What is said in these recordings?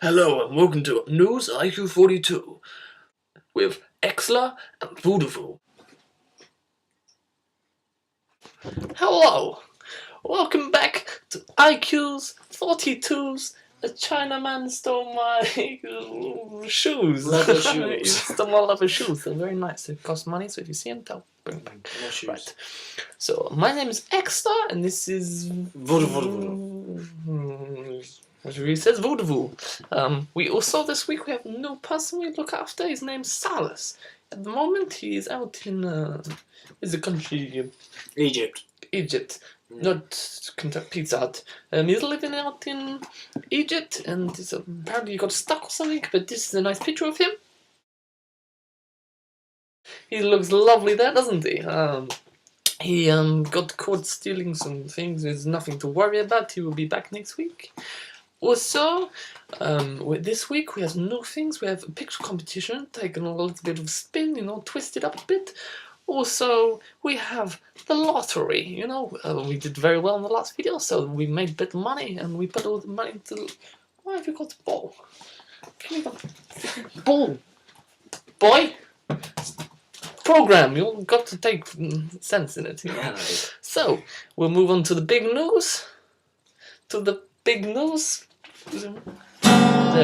Hello and welcome to News IQ-42 with Exla and Voodoo. Hello, welcome back to IQ's 42's. A Chinaman stole my shoes. Leather shoes. He stole my leather shoes. They're very nice. They cost money, so if you see them, tell bring them back. No shoes. Right. So my name is Exla and this is Voodoo. He says Voodoo. We also this week we have a new person we look after. His name's Salas. At the moment he is out in is the country Egypt. Not Kentucky, Pizza Hut. He's living out in Egypt and he's, apparently he got stuck or something, but this is a nice picture of him. He looks lovely there, doesn't he? He got caught stealing some things. There's nothing to worry about. He will be back next week. Also, this week we have new things. We have a picture competition, taken a little bit of spin, twist it up a bit. Also, we have the lottery. We did very well in the last video, so we made a bit of money, and we put all the money into. Why have you got the ball? Can you got ball, boy? Program. You've got to take sense in it. Yeah. So we'll move on to the big news. There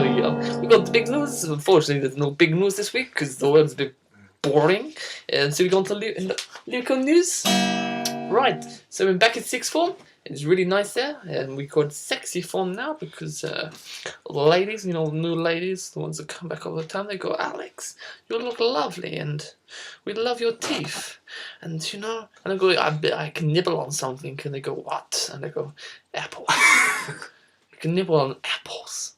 we go. We got the big news. Unfortunately, there's no big news this week because the world's a bit boring. And so we go on to local news. Right. So we're back at sixth form. It's really nice there, and we call it sexy form now because the ladies, new ladies, the ones that come back all the time, they go, Alex, you look lovely, and we love your teeth, and and I go, I can nibble on something, and they go, what? And I go, apple. I can nibble on apples.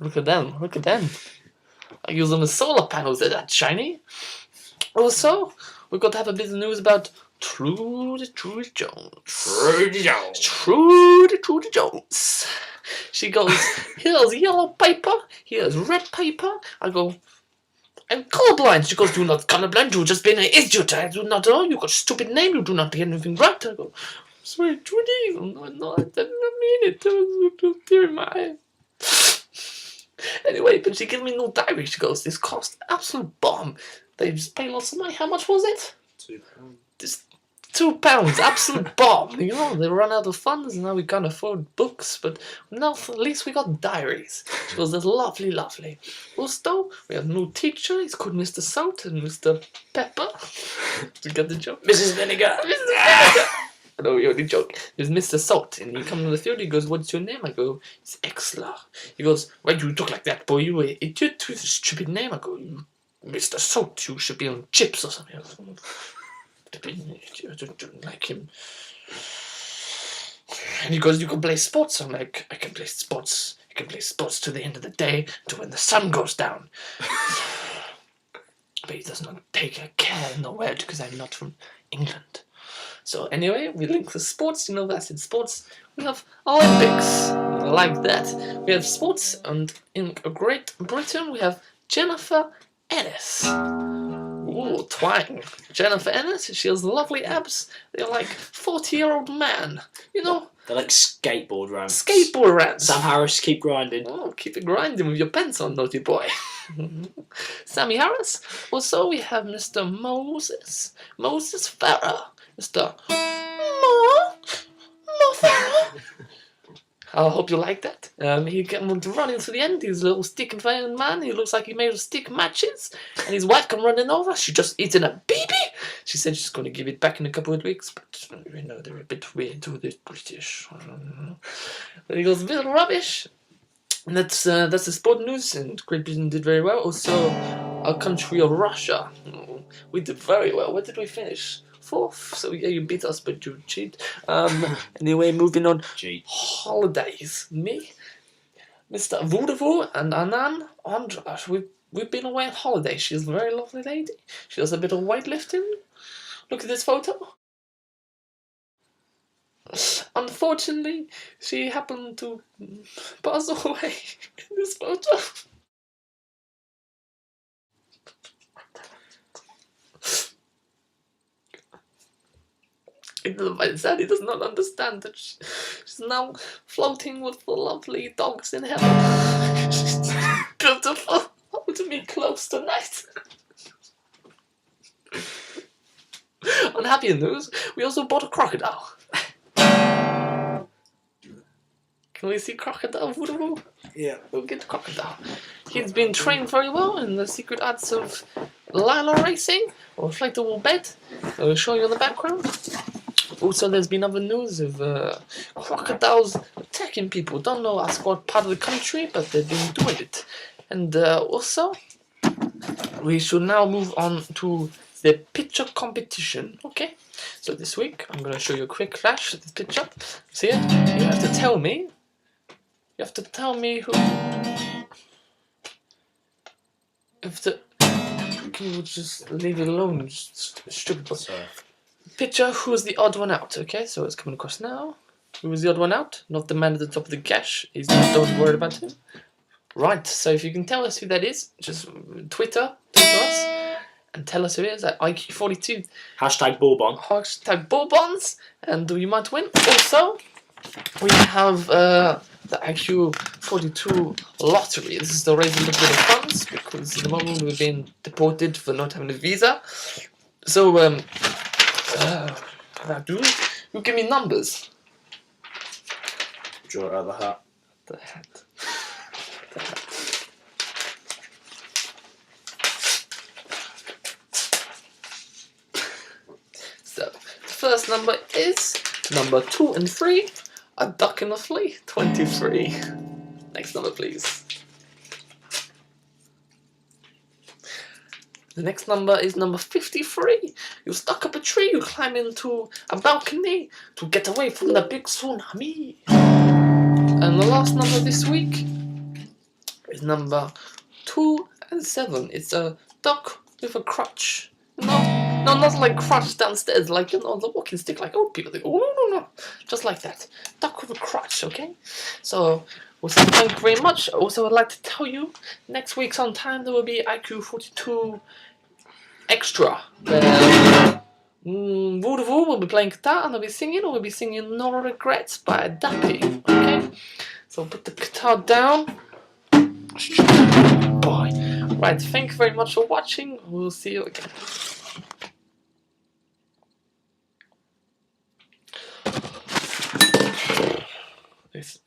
Look at them. I use them as solar panels. They're that shiny. Also, we've got to have a bit of news about Trudy Jones. She goes, here's yellow paper, here's red paper. I go, I'm colorblind. She goes, you're not colorblind, you've just been an idiot. I do not know, you got a stupid name, you do not get anything right. I go, sorry, Trudy, no, I did not mean it. It was dear my. Anyway, but she gives me no diary. She goes, this cost absolute bomb. They just pay lots of money. How much was it? £2. £2, absolute bomb. They run out of funds and now we can't afford books, but now at least we got diaries. She goes, that's lovely. Also, we have a new teacher. He's called Mr. Salt and Mr. Pepper. You get the joke? Mrs. Vinegar. I know, you only joke. There's Mr. Salt, and he comes in the field, he goes, what's your name? I go, it's Exla. He goes, why do you talk like that, boy? You an idiot with a stupid name. I go, Mr. Salt, you should be on chips or something. I don't like him. And he goes, you can play sports. I'm like, I can play sports. I can play sports to the end of the day, to when the sun goes down. But he does not take a care in the word because I'm not from England. So anyway, we link the sports. That's in sports. We have Olympics. I like that. We have sports, and in Great Britain we have Jennifer Ennis. Ooh, twang. Jennifer Ennis, she has lovely abs. They're like 40-year-old man. They're like skateboard ramps. Sam Harris, keep grinding. Oh, keep it grinding with your pants on, naughty boy. Sammy Harris. Also, we have Mr. Moses Farah. Mr. Mo Farah. I hope you like that. He came running to the end. He's a little stick and fan man. He looks like he made of stick matches. And his wife come running over. She just eaten a baby. She said she's going to give it back in a couple of weeks. But, they're a bit weird with the British. But he goes, a bit of rubbish. And that's the sport news. And Great Britain did very well. Also, our country of Russia. We did very well. Where did we finish? 4th, so yeah, you beat us, but you cheat. Anyway, moving on. Cheat. Holidays. Me, Mr. Voodoo, and Anan Andrash. We've been away on holiday. She's a very lovely lady. She does a bit of weightlifting. Look at this photo. Unfortunately, she happened to pass away in this photo. My dad, he does not understand that She's now floating with the lovely dogs in heaven. She's beautiful. Hold me close tonight. On happier news, we also bought a crocodile. Can we see crocodile voodoo? Yeah. We'll get the crocodile. He's been trained very well in the secret arts of llama racing or inflatable bed. I'll show you in the background. Also, there's been other news of crocodiles attacking people. Don't know us what part of the country, but they've been doing it. And also, we should now move on to the picture competition. Okay, so this week I'm going to show you a quick flash of this picture. See it? You have to tell me. You have to tell me who. Can you just leave it alone? Just stupid. Sorry. Picture who's the odd one out. Okay, so it's coming across now. Who was the odd one out? Not the man at the top of the gash. Don't worry about him. Right. So if you can tell us who that is, just Twitter us and tell us who it is at IQ-42. Hashtag Bourbon. Hashtag Bourbons, and you might win. Also, we have the IQ-42 lottery. This is to raise a little bit of funds because at the moment we've been deported for not having a visa. So, you give me numbers. Draw it out of the hat. The hat. So, the first number is number 2 and 3. A duck and a flea. 23. Next number, please. The next number is number 53. You stuck up a tree, you climb into a balcony to get away from the big tsunami. And the last number this week is number 2 and 7. It's a duck with a crutch. No, not like crutch downstairs, like, the walking stick, like old people think, oh, no. Just like that. Duck with a crutch, okay? So, also, thank you very much. Also, I'd like to tell you, next week sometime there will be IQ-42 Extra. Voodoo will be playing guitar and I'll be singing, or we'll be singing No Regrets by Dappy, okay? So put the guitar down. Bye. Right, thank you very much for watching. We'll see you again. This